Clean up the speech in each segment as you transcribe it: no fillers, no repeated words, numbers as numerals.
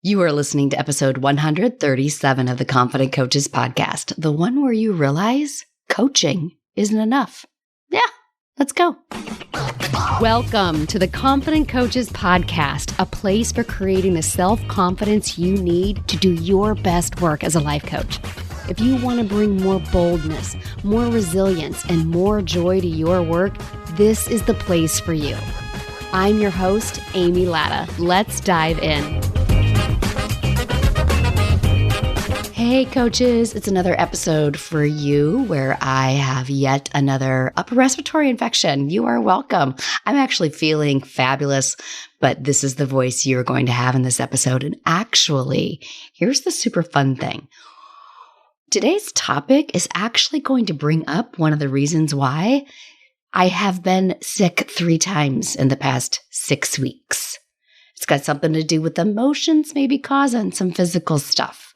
You are listening to episode 137 of the Confident Coaches podcast, the one where you realize coaching isn't enough. Yeah, let's go. Welcome to the Confident Coaches podcast, a place for creating the self-confidence you need to do your best work as a life coach. If you want to bring more boldness, more resilience, and more joy to your work, this is the place for you. I'm your host, Amy Latta. Let's dive in. Hey coaches, it's another episode for you where I have yet another upper respiratory infection. You are welcome. I'm actually feeling fabulous, but this is the voice you're going to have in this episode. And actually, here's the super fun thing. Today's topic is actually going to bring up one of the reasons why I have been sick 3 times in the past 6 weeks. It's got something to do with emotions maybe causing some physical stuff,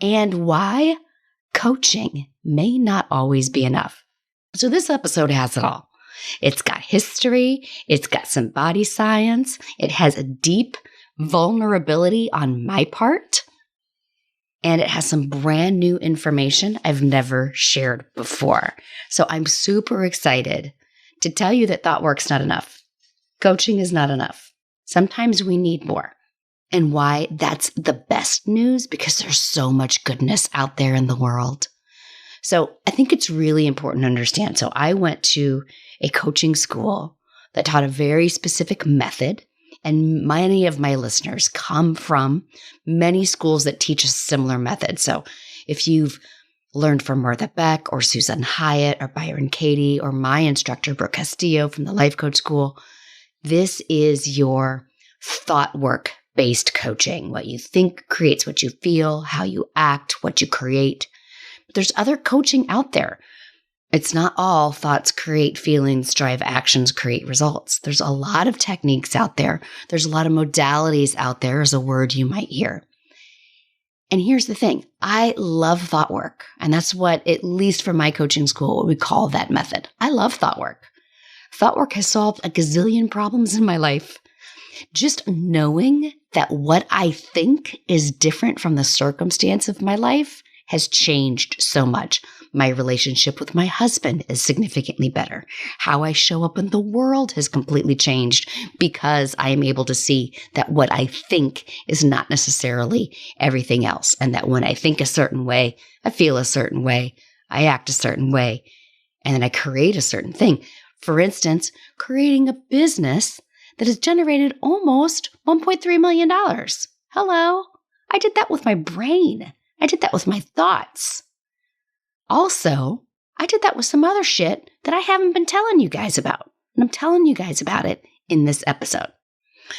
and why coaching may not always be enough. So this episode has it all. It's got history, it's got some body science, it has a deep vulnerability on my part, and it has some brand new information I've never shared before. So I'm super excited to tell you that thought work's not enough. Coaching is not enough. Sometimes we need more. And why that's the best news, because there's so much goodness out there in the world. So I think it's really important to understand. So I went to a coaching school that taught a very specific method, and many of my listeners come from many schools that teach a similar method. So if you've learned from Martha Beck or Susan Hyatt or Byron Katie or my instructor, Brooke Castillo from the Life Coach School, this is your thought work-based coaching. What you think creates what you feel, how you act, what you create. But there's other coaching out there. It's not all thoughts create feelings, drive actions, create results. There's a lot of techniques out there. There's a lot of modalities out there, is a word you might hear. And here's the thing. I love thought work. And that's what, at least for my coaching school, what we call that method. I love thought work. Thought work has solved a gazillion problems in my life. Just knowing that what I think is different from the circumstance of my life has changed so much. My relationship with my husband is significantly better. How I show up in the world has completely changed because I am able to see that what I think is not necessarily everything else. And that when I think a certain way, I feel a certain way, I act a certain way, and then I create a certain thing. For instance, creating a business that has generated almost $1.3 million. Hello. I did that with my brain. I did that with my thoughts. Also, I did that with some other shit that I haven't been telling you guys about. And I'm telling you guys about it in this episode.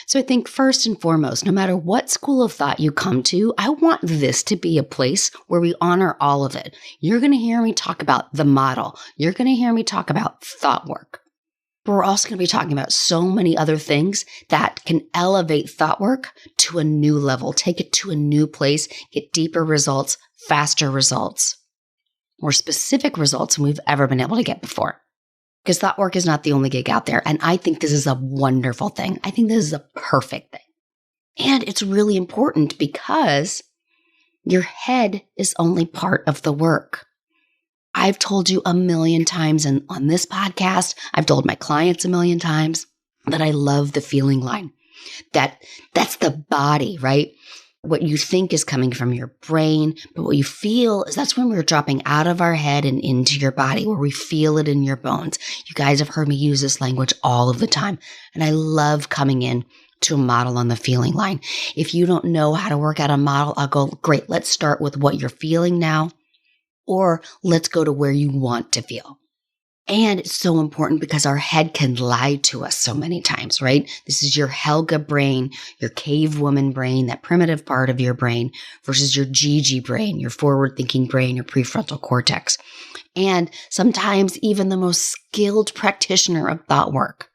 So I think first and foremost, no matter what school of thought you come to, I want this to be a place where we honor all of it. You're going to hear me talk about the model. You're going to hear me talk about thought work. But we're also going to be talking about so many other things that can elevate thought work to a new level, take it to a new place, get deeper results, faster results, more specific results than we've ever been able to get before. Because thought work is not the only gig out there. And I think this is a wonderful thing. I think this is a perfect thing. And it's really important because your head is only part of the work. I've told you a million times, and on this podcast, I've told my clients a million times that I love the feeling line. That's the body, right? What you think is coming from your brain, but what you feel is that's when we're dropping out of our head and into your body, where we feel it in your bones. You guys have heard me use this language all of the time, and I love coming in to a model on the feeling line. If you don't know how to work out a model, I'll go, great, let's start with what you're feeling now. Or let's go to where you want to feel. And it's so important because our head can lie to us so many times, right? This is your Helga brain, your cave woman brain, that primitive part of your brain versus your Gigi brain, your forward-thinking brain, your prefrontal cortex. And sometimes even the most skilled practitioner of thought work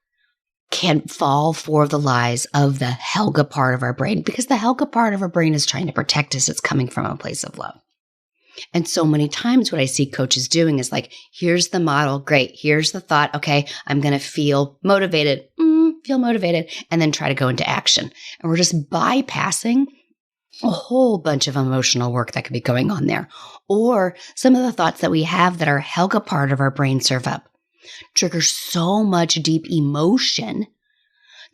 can fall for the lies of the Helga part of our brain, because the Helga part of our brain is trying to protect us. It's coming from a place of love. And so many times what I see coaches doing is like, here's the model. Great. Here's the thought. Okay, I'm going to feel motivated, and then try to go into action. And we're just bypassing a whole bunch of emotional work that could be going on there. Or some of the thoughts that we have that our Helga part of our brain serve up trigger so much deep emotion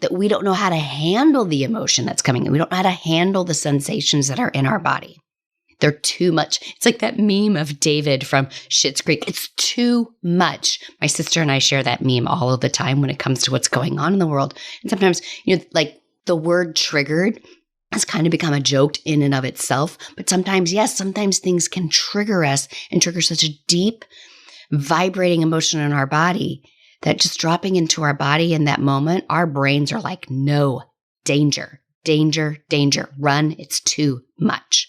that we don't know how to handle the emotion that's coming in. We don't know how to handle the sensations that are in our body. They're too much. It's like that meme of David from Schitt's Creek. It's too much. My sister and I share that meme all of the time when it comes to what's going on in the world. And sometimes, like the word triggered has kind of become a joke in and of itself. But sometimes, yes, sometimes things can trigger us and trigger such a deep, vibrating emotion in our body that just dropping into our body in that moment, our brains are like, no, danger, danger, danger, run. It's too much.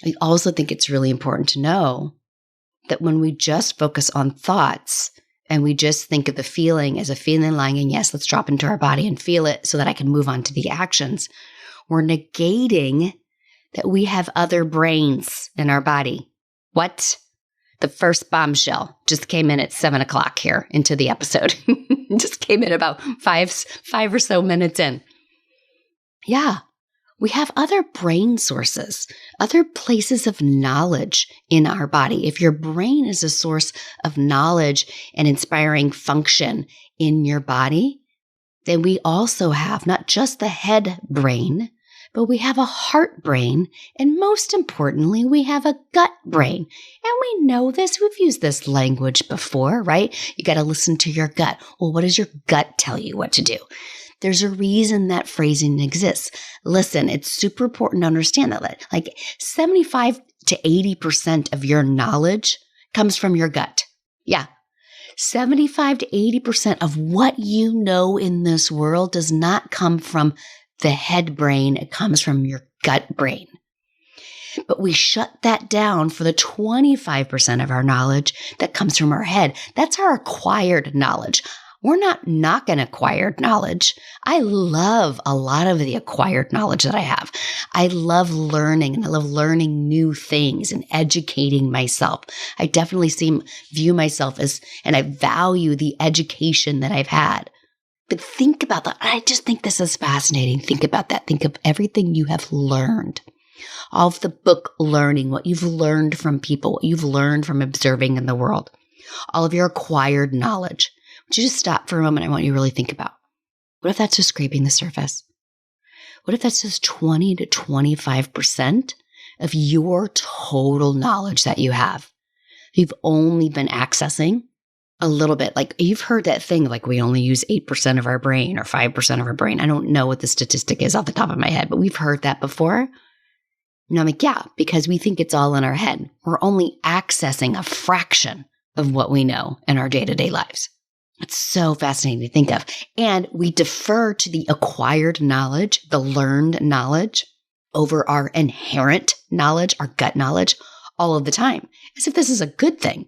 I also think it's really important to know that when we just focus on thoughts and we just think of the feeling as a feeling lying in, yes, let's drop into our body and feel it so that I can move on to the actions, we're negating that we have other brains in our body. What? The first bombshell just came in at 7 o'clock here into the episode. Just came in about five or so minutes in. Yeah. We have other brain sources, other places of knowledge in our body. If your brain is a source of knowledge and inspiring function in your body, then we also have not just the head brain, but we have a heart brain. And most importantly, we have a gut brain. And we know this. We've used this language before, right? You got to listen to your gut. Well, what does your gut tell you what to do? There's a reason that phrasing exists. Listen, it's super important to understand that like 75 to 80% of your knowledge comes from your gut. Yeah. 75 to 80% of what you know in this world does not come from the head brain. It comes from your gut brain. But we shut that down for the 25% of our knowledge that comes from our head. That's our acquired knowledge. We're not knocking acquired knowledge. I love a lot of the acquired knowledge that I have. I love learning and I love learning new things and educating myself. I definitely view myself as, and I value the education that I've had. But think about that. I just think this is fascinating. Think about that. Think of everything you have learned. All of the book learning, what you've learned from people, what you've learned from observing in the world. All of your acquired knowledge. Would you just stop for a moment? I want you to really think about, what if that's just scraping the surface? What if that's just 20 to 25% of your total knowledge that you have? You've only been accessing a little bit. Like you've heard that thing, like we only use 8% of our brain or 5% of our brain. I don't know what the statistic is off the top of my head, but we've heard that before. And I'm like, yeah, because we think it's all in our head. We're only accessing a fraction of what we know in our day-to-day lives. It's so fascinating to think of. And we defer to the acquired knowledge, the learned knowledge, over our inherent knowledge, our gut knowledge, all of the time, as if this is a good thing.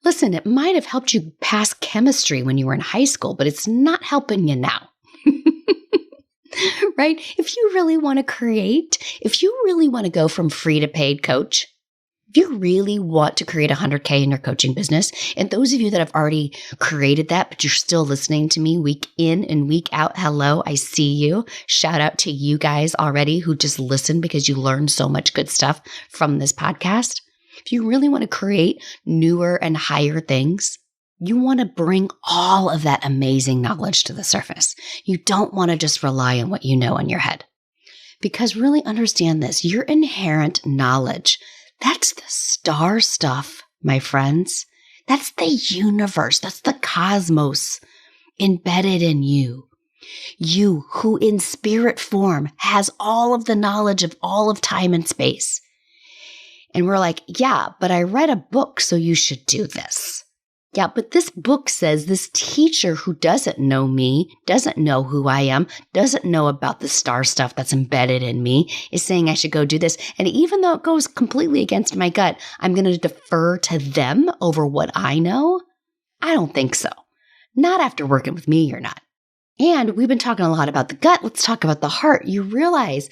Listen, it might have helped you pass chemistry when you were in high school, but it's not helping you now. Right? If you really want to create, if you really want to go from free to paid coach, if you really want to create 100K in your coaching business, and those of you that have already created that, but you're still listening to me week in and week out, hello, I see you. Shout out to you guys already who just listened because you learned so much good stuff from this podcast. If you really want to create newer and higher things, you want to bring all of that amazing knowledge to the surface. You don't want to just rely on what you know in your head. Because really understand this, your inherent knowledge, that's the star stuff, my friends. That's the universe. That's the cosmos embedded in you. You who in spirit form has all of the knowledge of all of time and space. And we're like, yeah, but I read a book, so you should do this. Yeah, but this book says this teacher who doesn't know me, doesn't know who I am, doesn't know about the star stuff that's embedded in me, is saying I should go do this. And even though it goes completely against my gut, I'm going to defer to them over what I know? I don't think so. Not after working with me, you're not. And we've been talking a lot about the gut. Let's talk about the heart. You realize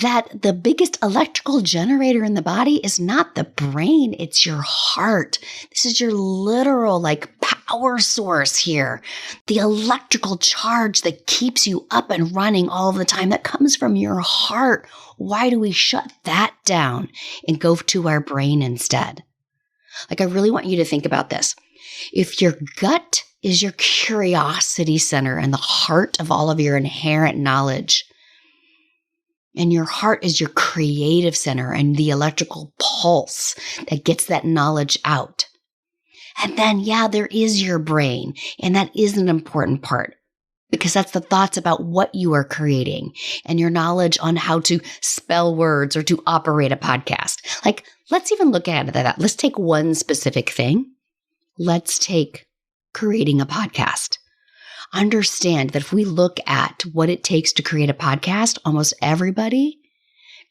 that the biggest electrical generator in the body is not the brain, it's your heart. This is your literal power source here. The electrical charge that keeps you up and running all the time, that comes from your heart. Why do we shut that down and go to our brain instead? I really want you to think about this. If your gut is your curiosity center and the heart of all of your inherent knowledge, and your heart is your creative center and the electrical pulse that gets that knowledge out. And then, there is your brain, and that is an important part because that's the thoughts about what you are creating and your knowledge on how to spell words or to operate a podcast. Let's even look at that. Let's take one specific thing. Let's take creating a podcast. Understand that if we look at what it takes to create a podcast, almost everybody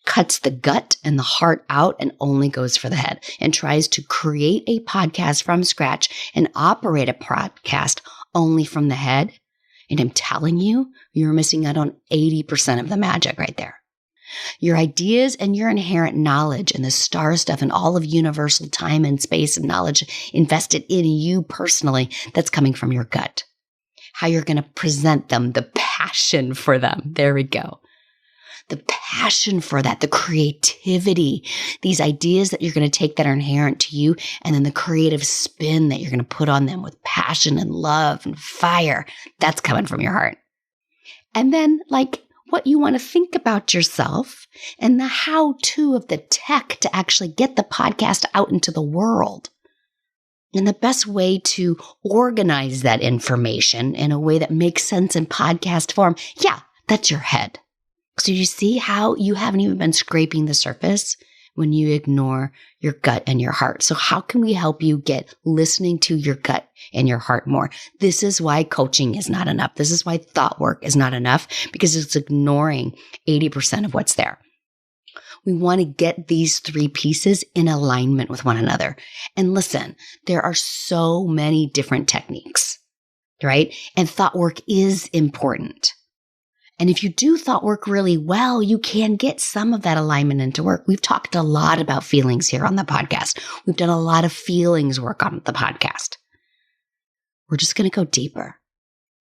cuts the gut and the heart out and only goes for the head and tries to create a podcast from scratch and operate a podcast only from the head. And I'm telling you, you're missing out on 80% of the magic right there. Your ideas and your inherent knowledge and the star stuff and all of universal time and space and knowledge invested in you personally, that's coming from your gut. How you're going to present them, the passion for them. There we go. The passion for that, the creativity, these ideas that you're going to take that are inherent to you, and then the creative spin that you're going to put on them with passion and love and fire. That's coming from your heart. And then what you want to think about yourself and the how-to of the tech to actually get the podcast out into the world. And the best way to organize that information in a way that makes sense in podcast form, that's your head. So you see how you haven't even been scraping the surface when you ignore your gut and your heart. So how can we help you get listening to your gut and your heart more? This is why coaching is not enough. This is why thought work is not enough, because it's ignoring 80% of what's there. We want to get these three pieces in alignment with one another. And listen, there are so many different techniques, right? And thought work is important. And if you do thought work really well, you can get some of that alignment into work. We've talked a lot about feelings here on the podcast. We've done a lot of feelings work on the podcast. We're just going to go deeper.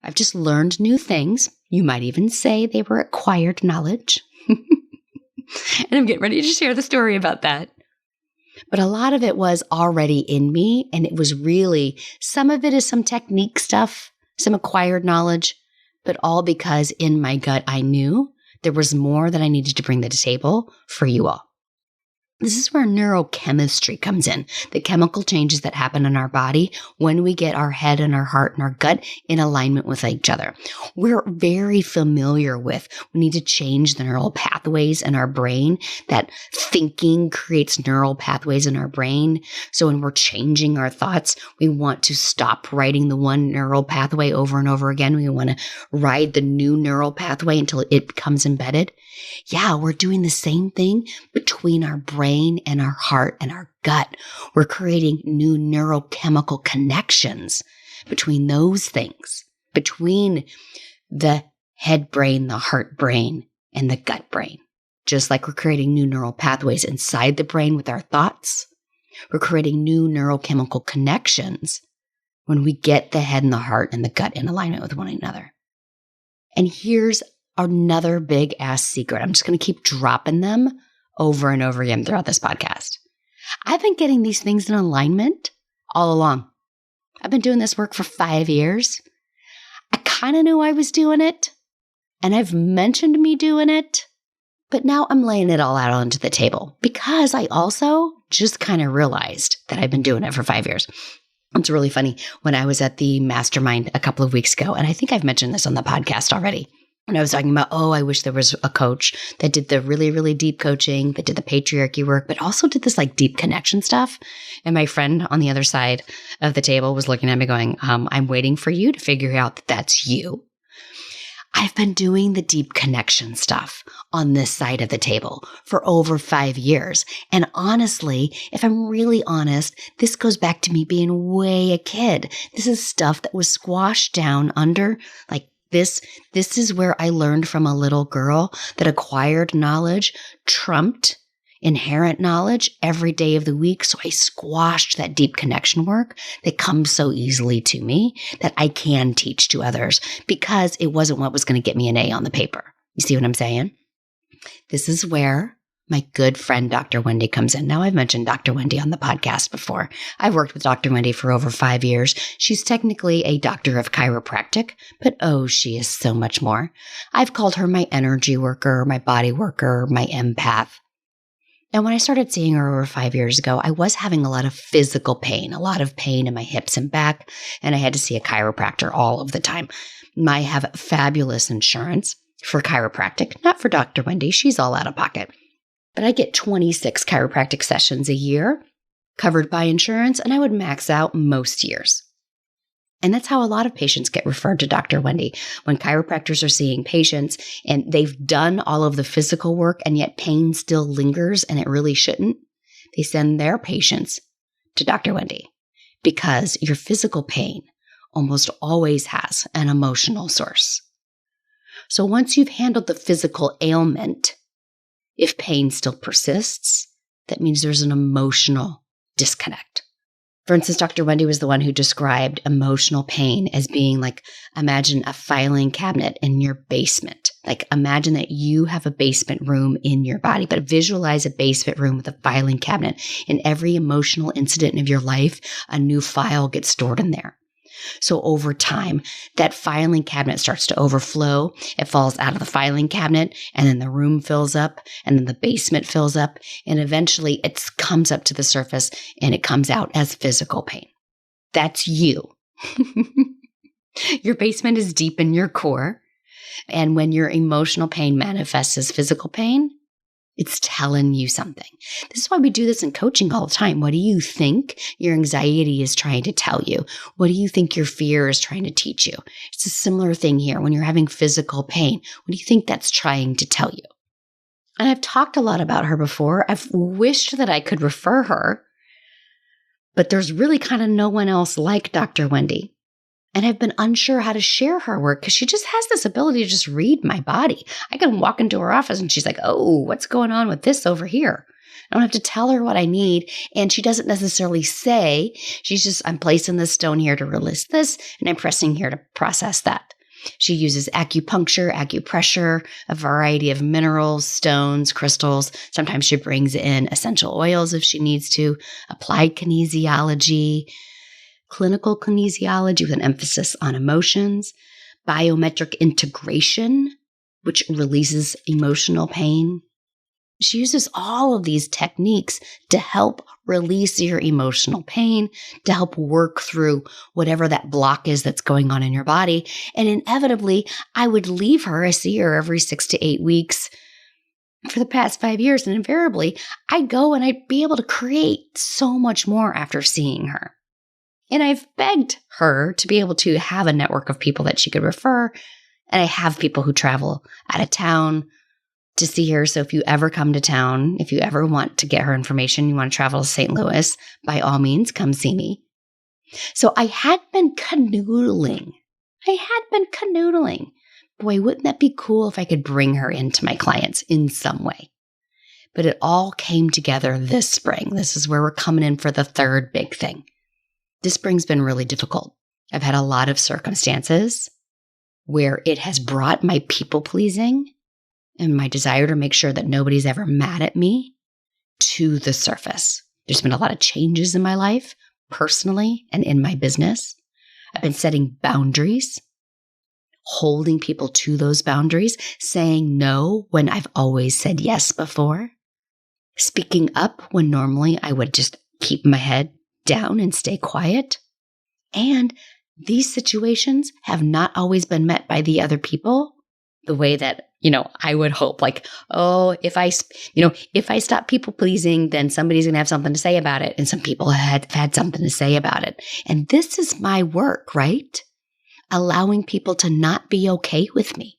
I've just learned new things. You might even say they were acquired knowledge. And I'm getting ready to share the story about that. But a lot of it was already in me, and it was really, some of it is some technique stuff, some acquired knowledge, but all because in my gut I knew there was more that I needed to bring to the table for you all. This is where neurochemistry comes in, the chemical changes that happen in our body when we get our head and our heart and our gut in alignment with each other. We're very familiar with, we need to change the neural pathways in our brain. That thinking creates neural pathways in our brain. So when we're changing our thoughts, we want to stop writing the one neural pathway over and over again. We want to ride the new neural pathway until it becomes embedded. Yeah, we're doing the same thing between our brain and our heart and our gut. We're creating new neurochemical connections between those things, between the head brain, the heart brain, and the gut brain. Just like we're creating new neural pathways inside the brain with our thoughts, we're creating new neurochemical connections when we get the head and the heart and the gut in alignment with one another. And here's another big ass secret. I'm just going to keep dropping them over and over again throughout this podcast. I've been getting these things in alignment all along. I've been doing this work for 5 years. I kind of knew I was doing it, and I've mentioned me doing it, but now I'm laying it all out onto the table because I also just kind of realized that I've been doing it for 5 years. It's really funny. When I was at the mastermind a couple of weeks ago, and I think I've mentioned this on the podcast already, and I was talking about, I wish there was a coach that did the really, really deep coaching, that did the patriarchy work, but also did this deep connection stuff. And my friend on the other side of the table was looking at me going, I'm waiting for you to figure out that that's you. I've been doing the deep connection stuff on this side of the table for over 5 years. And honestly, if I'm really honest, this goes back to me being way a kid. This is stuff that was squashed down under This is where I learned from a little girl that acquired knowledge trumped inherent knowledge every day of the week. So I squashed that deep connection work that comes so easily to me that I can teach to others because it wasn't what was going to get me an A on the paper. You see what I'm saying? This is where my good friend, Dr. Wendy, comes in. Now, I've mentioned Dr. Wendy on the podcast before. I've worked with Dr. Wendy for over 5 years. She's technically a doctor of chiropractic, but oh, she is so much more. I've called her my energy worker, my body worker, my empath. And when I started seeing her over 5 years ago, I was having a lot of physical pain, a lot of pain in my hips and back, and I had to see a chiropractor all of the time. I have fabulous insurance for chiropractic, not for Dr. Wendy. She's all out of pocket. But I get 26 chiropractic sessions a year covered by insurance, and I would max out most years. And that's how a lot of patients get referred to Dr. Wendy. When chiropractors are seeing patients and they've done all of the physical work and yet pain still lingers and it really shouldn't, they send their patients to Dr. Wendy because your physical pain almost always has an emotional source. So once you've handled the physical ailment, if pain still persists, that means there's an emotional disconnect. For instance, Dr. Wendy was the one who described emotional pain as being like, imagine a filing cabinet in your basement. Like, imagine that you have a basement room in your body, but visualize a basement room with a filing cabinet. In every emotional incident of your life, a new file gets stored in there. So over time, that filing cabinet starts to overflow. It falls out of the filing cabinet, and then the room fills up, and then the basement fills up, and eventually it comes up to the surface, and it comes out as physical pain. That's you. Your basement is deep in your core, and when your emotional pain manifests as physical pain, it's telling you something. This is why we do this in coaching all the time. What do you think your anxiety is trying to tell you? What do you think your fear is trying to teach you? It's a similar thing here. When you're having physical pain, what do you think that's trying to tell you? And I've talked a lot about her before. I've wished that I could refer her, but there's really kind of no one else like Dr. Wendy. And I've been unsure how to share her work because she just has this ability to just read my body. I can walk into her office and she's like, oh, what's going on with this over here? I don't have to tell her what I need. And she doesn't necessarily say, she's just, I'm placing this stone here to release this, and I'm pressing here to process that. She uses acupuncture, acupressure, a variety of minerals, stones, crystals. Sometimes she brings in essential oils if she needs to, applied kinesiology, clinical kinesiology with an emphasis on emotions, biometric integration, which releases emotional pain. She uses all of these techniques to help release your emotional pain, to help work through whatever that block is that's going on in your body. And inevitably, I would leave her. I see her every 6 to 8 weeks for the past 5 years. And invariably, I'd go and I'd be able to create so much more after seeing her. And I've begged her to be able to have a network of people that she could refer. And I have people who travel out of town to see her. So if you ever come to town, if you ever want to get her information, you want to travel to St. Louis, by all means, come see me. So I had been canoodling. Boy, wouldn't that be cool if I could bring her into my clients in some way? But it all came together this spring. This is where we're coming in for the third big thing. This spring's been really difficult. I've had a lot of circumstances where it has brought my people pleasing and my desire to make sure that nobody's ever mad at me to the surface. There's been a lot of changes in my life, personally and in my business. I've been setting boundaries, holding people to those boundaries, saying no when I've always said yes before, speaking up when normally I would just keep my head down and stay quiet. And these situations have not always been met by the other people the way that, I would hope. Like, oh, if I stop people pleasing, then somebody's going to have something to say about it. And some people had something to say about it. And this is my work, right? Allowing people to not be okay with me.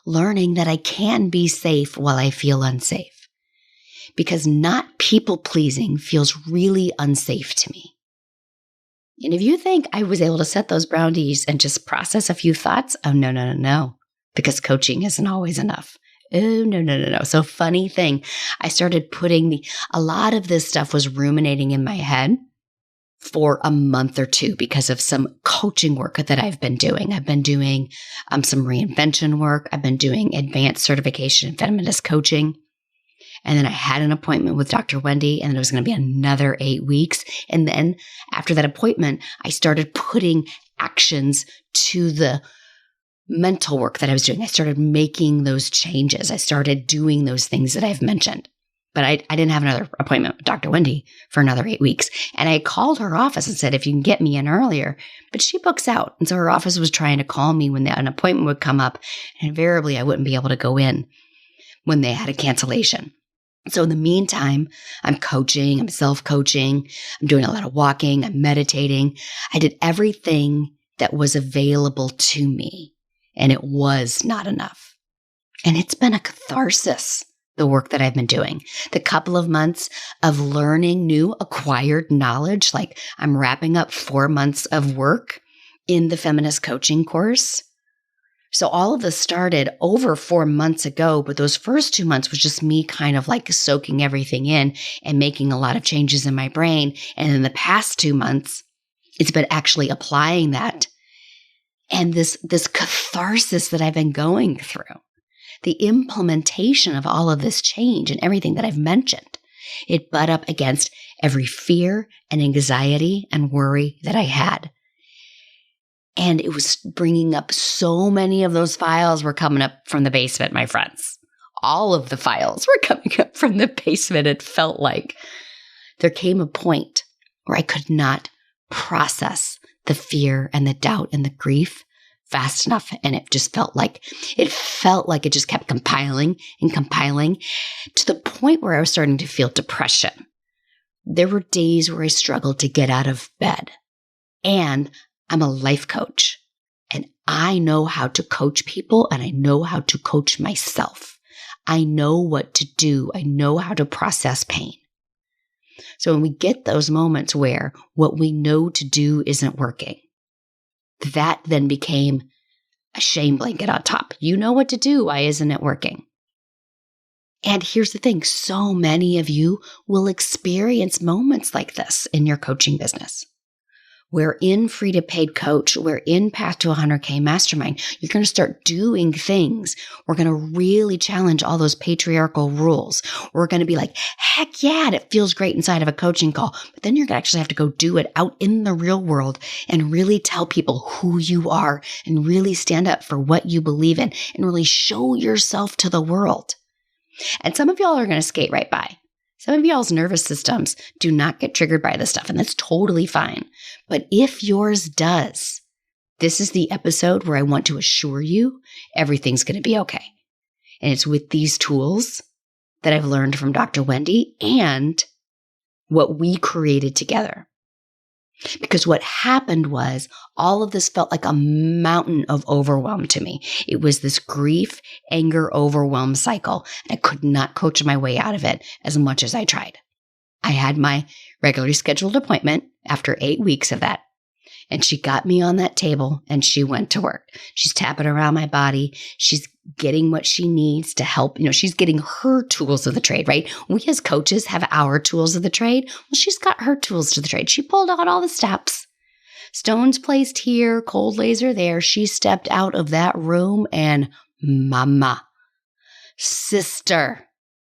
Learning that I can be safe while I feel unsafe. Because not people pleasing feels really unsafe to me. And if you think I was able to set those boundaries and just process a few thoughts, oh, no, no, no, no, because coaching isn't always enough. Oh, no, no, no, no. So funny thing, I started putting a lot of this stuff was ruminating in my head for a month or two because of some coaching work that I've been doing. I've been doing some reinvention work. I've been doing advanced certification in feminist coaching. And then I had an appointment with Dr. Wendy, and it was going to be another 8 weeks. And then after that appointment, I started putting actions to the mental work that I was doing. I started making those changes. I started doing those things that I've mentioned. But I didn't have another appointment with Dr. Wendy for another 8 weeks. And I called her office and said, if you can get me in earlier, but she books out. And so her office was trying to call me when an appointment would come up. And invariably, I wouldn't be able to go in when they had a cancellation. So in the meantime, I'm coaching, I'm self-coaching, I'm doing a lot of walking, I'm meditating. I did everything that was available to me, and it was not enough. And it's been a catharsis, the work that I've been doing. The couple of months of learning new acquired knowledge, like I'm wrapping up 4 months of work in the feminist coaching course. So all of this started over 4 months ago, but those first 2 months was just me kind of like soaking everything in and making a lot of changes in my brain. And in the past 2 months, it's been actually applying that. And this catharsis that I've been going through, the implementation of all of this change and everything that I've mentioned, it butt up against every fear and anxiety and worry that I had. And it was bringing up so many of those files were coming up from the basement, my friends. All of the files were coming up from the basement. It felt like there came a point where I could not process the fear and the doubt and the grief fast enough. And it felt like it just kept compiling and compiling to the point where I was starting to feel depression. There were days where I struggled to get out of bed. And I'm a life coach, and I know how to coach people, and I know how to coach myself. I know what to do. I know how to process pain. So when we get those moments where what we know to do isn't working, that then became a shame blanket on top. You know what to do. Why isn't it working? And here's the thing. So many of you will experience moments like this in your coaching business. We're in Free to Paid Coach. We're in Path to 100K Mastermind. You're going to start doing things. We're going to really challenge all those patriarchal rules. We're going to be like, heck yeah, it feels great inside of a coaching call. But then you're going to actually have to go do it out in the real world and really tell people who you are and really stand up for what you believe in and really show yourself to the world. And some of y'all are going to skate right by. Some of y'all's nervous systems do not get triggered by this stuff, and that's totally fine. But if yours does, this is the episode where I want to assure you everything's going to be okay. And it's with these tools that I've learned from Dr. Wendy and what we created together. Because what happened was all of this felt like a mountain of overwhelm to me. It was this grief, anger, overwhelm cycle, and I could not coach my way out of it as much as I tried. I had my regularly scheduled appointment after 8 weeks of that, and she got me on that table and she went to work. She's tapping around my body. She's getting what she needs to help. She's getting her tools of the trade, right? We as coaches have our tools of the trade. Well, she's got her tools to the trade. She pulled out all the steps. Stones placed here, cold laser there. She stepped out of that room and mama, sister,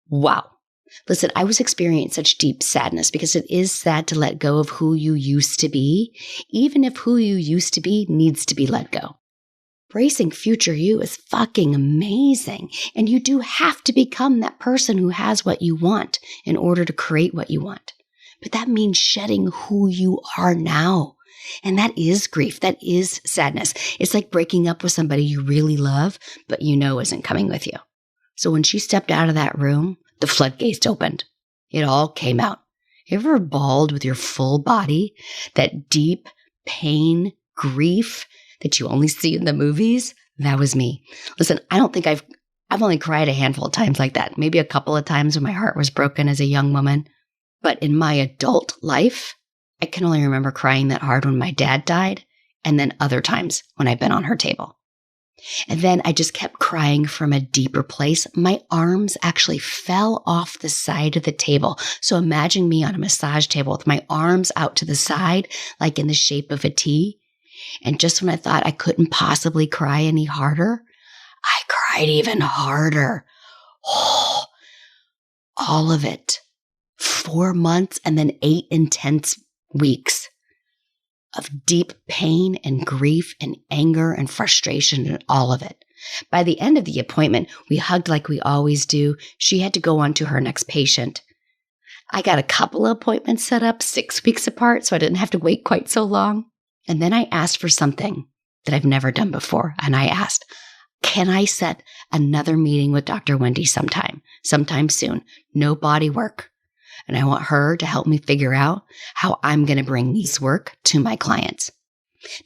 wow. Listen, I was experiencing such deep sadness because it is sad to let go of who you used to be, even if who you used to be needs to be let go. Embracing future you is fucking amazing. And you do have to become that person who has what you want in order to create what you want. But that means shedding who you are now. And that is grief. That is sadness. It's like breaking up with somebody you really love, but you know isn't coming with you. So when she stepped out of that room, the floodgates opened. It all came out. You ever bawled with your full body? That deep pain, grief that you only see in the movies? That was me. Listen, I don't think I've only cried a handful of times like that. Maybe a couple of times when my heart was broken as a young woman. But in my adult life, I can only remember crying that hard when my dad died, and then other times when I've been on her table. And then I just kept crying from a deeper place. My arms actually fell off the side of the table. So imagine me on a massage table with my arms out to the side, like in the shape of a T. And just when I thought I couldn't possibly cry any harder, I cried even harder. Oh, all of it. 4 months and then 8 intense weeks of deep pain and grief and anger and frustration and all of it. By the end of the appointment, we hugged like we always do. She had to go on to her next patient. I got a couple of appointments set up 6 weeks apart, so I didn't have to wait quite so long. And then I asked for something that I've never done before. And I asked, can I set another meeting with Dr. Wendy sometime soon? No body work. And I want her to help me figure out how I'm going to bring this work to my clients.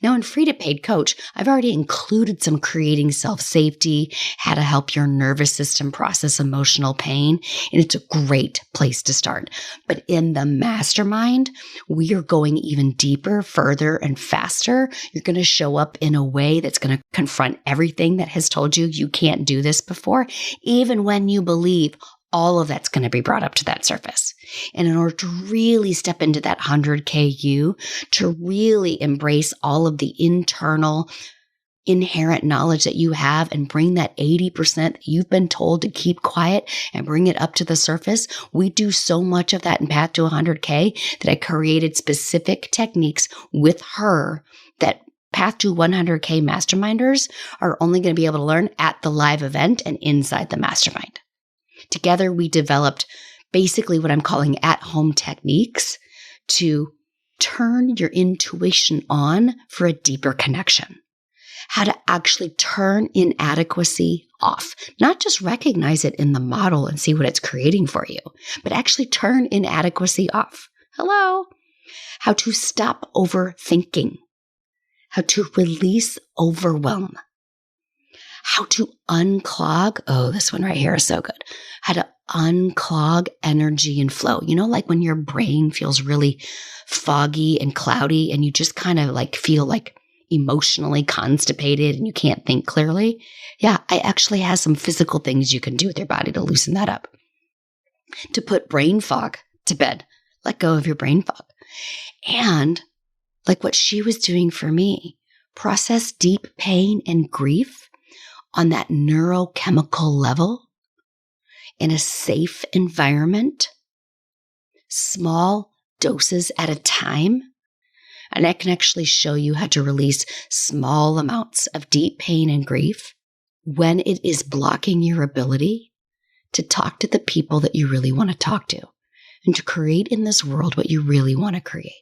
Now, in Free to Paid Coach, I've already included some creating self-safety, how to help your nervous system process emotional pain, and it's a great place to start. But in the mastermind, we are going even deeper, further, and faster. You're going to show up in a way that's going to confront everything that has told you you can't do this before, even when you believe all of that's going to be brought up to that surface. And in order to really step into that 100K you, to really embrace all of the internal inherent knowledge that you have and bring that 80% that you've been told to keep quiet and bring it up to the surface, we do so much of that in Path to 100K that I created specific techniques with her that Path to 100K masterminders are only going to be able to learn at the live event and inside the mastermind. Together, we developed basically what I'm calling at-home techniques to turn your intuition on for a deeper connection. How to actually turn inadequacy off. Not just recognize it in the model and see what it's creating for you, but actually turn inadequacy off. Hello. How to stop overthinking. How to release overwhelm. How to unclog. Oh, this one right here is so good. How to unclog energy and flow. You know, like when your brain feels really foggy and cloudy and you just kind of like feel like emotionally constipated and you can't think clearly. Yeah, I actually have some physical things you can do with your body to loosen that up. To put brain fog to bed. Let go of your brain fog. And like what she was doing for me, process deep pain and grief on that neurochemical level in a safe environment, small doses at a time. And I can actually show you how to release small amounts of deep pain and grief when it is blocking your ability to talk to the people that you really want to talk to and to create in this world what you really want to create.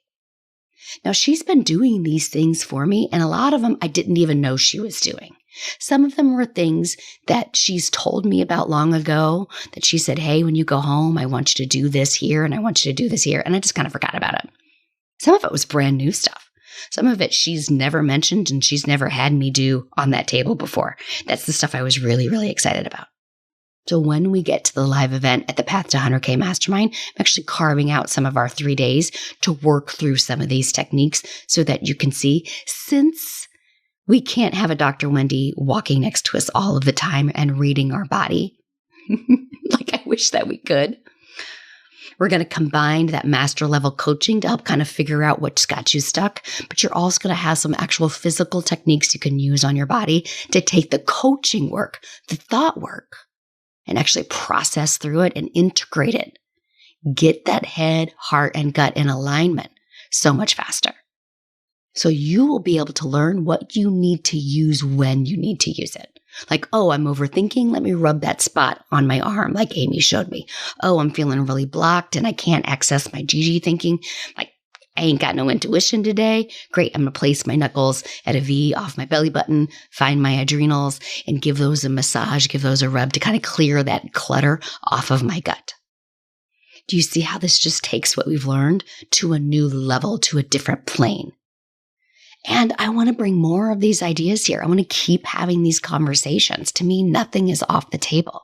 Now, she's been doing these things for me, and a lot of them I didn't even know she was doing. Some of them were things that she's told me about long ago, that she said, hey, when you go home, I want you to do this here, and I want you to do this here. And I just kind of forgot about it. Some of it was brand new stuff. Some of it she's never mentioned and she's never had me do on that table before. That's the stuff I was really, really excited about. So when we get to the live event at the Path to 100K Mastermind, I'm actually carving out some of our 3 days to work through some of these techniques so that you can see, since we can't have a Dr. Wendy walking next to us all of the time and reading our body, like I wish that we could. We're going to combine that master level coaching to help kind of figure out what's got you stuck, but you're also going to have some actual physical techniques you can use on your body to take the coaching work, the thought work, and actually process through it and integrate it. Get that head, heart, and gut in alignment so much faster. So you will be able to learn what you need to use when you need to use it. Like, oh, I'm overthinking. Let me rub that spot on my arm like Amy showed me. Oh, I'm feeling really blocked and I can't access my Gigi thinking. Like, I ain't got no intuition today. Great. I'm going to place my knuckles at a V off my belly button, find my adrenals, and give those a massage, give those a rub to kind of clear that clutter off of my gut. Do you see how this just takes what we've learned to a new level, to a different plane? And I want to bring more of these ideas here. I want to keep having these conversations. To me, nothing is off the table.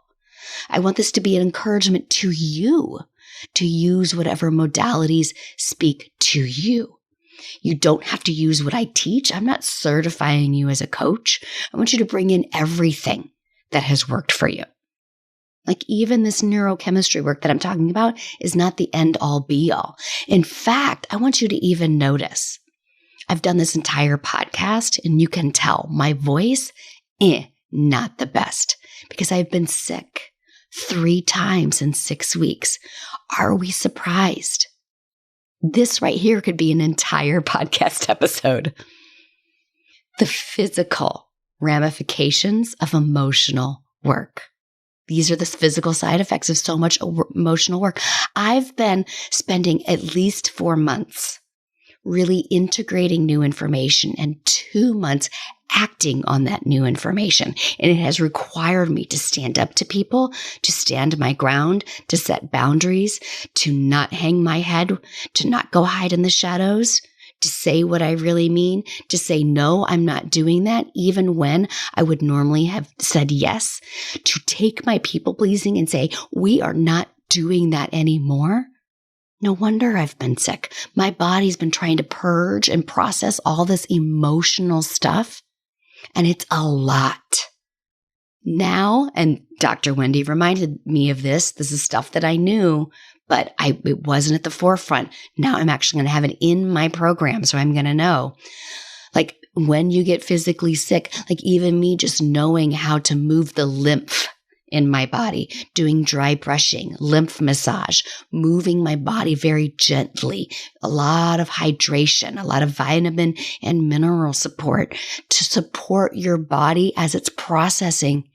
I want this to be an encouragement to you to use whatever modalities speak to you. You don't have to use what I teach. I'm not certifying you as a coach. I want you to bring in everything that has worked for you. Like even this neurochemistry work that I'm talking about is not the end all be all. In fact, I want you to even notice I've done this entire podcast and you can tell my voice, not the best because I've been sick 3 times in 6 weeks. Are we surprised? This right here could be an entire podcast episode. The physical ramifications of emotional work. These are the physical side effects of so much emotional work. I've been spending at least 4 months really integrating new information and 2 months acting on that new information. And it has required me to stand up to people, to stand my ground, to set boundaries, to not hang my head, to not go hide in the shadows, to say what I really mean, to say, no, I'm not doing that, even when I would normally have said yes, to take my people pleasing and say, we are not doing that anymore. No wonder I've been sick. My body's been trying to purge and process all this emotional stuff. And it's a lot. Now, and Dr. Wendy reminded me of this. This is stuff that I knew, but it wasn't at the forefront. Now I'm actually going to have it in my program, so I'm going to know. Like when you get physically sick, like even me just knowing how to move the lymph in my body, doing dry brushing, lymph massage, moving my body very gently, a lot of hydration, a lot of vitamin and mineral support to support your body as it's processing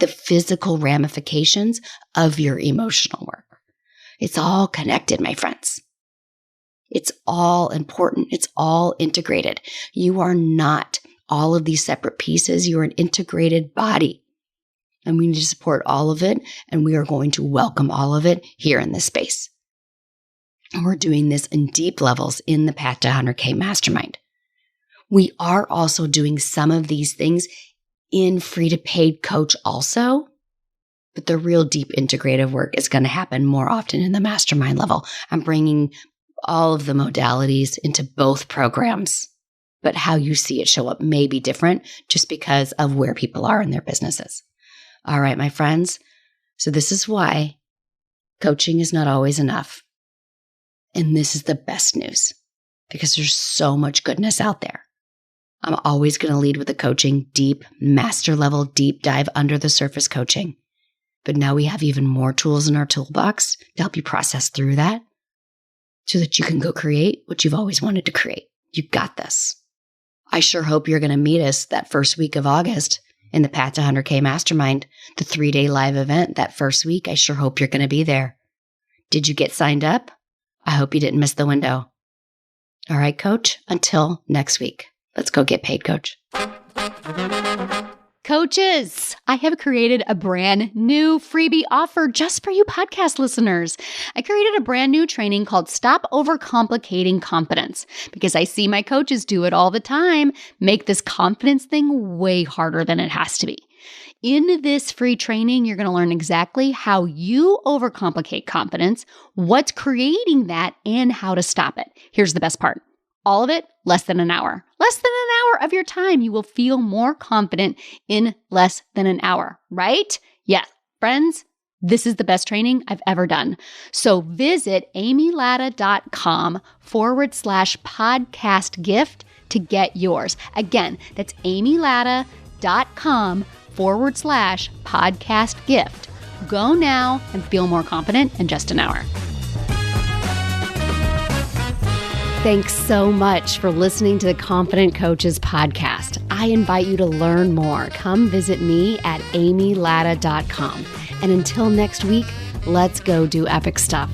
the physical ramifications of your emotional work. It's all connected, my friends. It's all important. It's all integrated. You are not all of these separate pieces. You're an integrated body. And we need to support all of it, and we are going to welcome all of it here in this space. And we're doing this in deep levels in the Path to 100K Mastermind. We are also doing some of these things in free to paid coach also, but the real deep integrative work is going to happen more often in the mastermind level. I'm bringing all of the modalities into both programs, but how you see it show up may be different just because of where people are in their businesses. All right, my friends. So this is why coaching is not always enough. And this is the best news because there's so much goodness out there. I'm always going to lead with the coaching, deep, master level, deep dive under the surface coaching. But now we have even more tools in our toolbox to help you process through that so that you can go create what you've always wanted to create. You got this. I sure hope you're going to meet us that first week of August in the Path to 100K Mastermind, the 3-day live event that first week. I sure hope you're going to be there. Did you get signed up? I hope you didn't miss the window. All right, coach, until next week. Let's go get paid, coach. Coaches, I have created a brand new freebie offer just for you podcast listeners. I created a brand new training called Stop Overcomplicating Confidence because I see my coaches do it all the time, make this confidence thing way harder than it has to be. In this free training, you're going to learn exactly how you overcomplicate confidence, what's creating that, and how to stop it. Here's the best part. All of it, less than an hour. Less than an hour of your time. You will feel more confident in less than an hour, right? Yeah, friends, this is the best training I've ever done. So visit amylatta.com/podcast gift to get yours. Again, that's amylatta.com/podcast gift. Go now and feel more confident in just an hour. Thanks so much for listening to the Confident Coaches podcast. I invite you to learn more. Come visit me at amylatta.com. And until next week, let's go do epic stuff.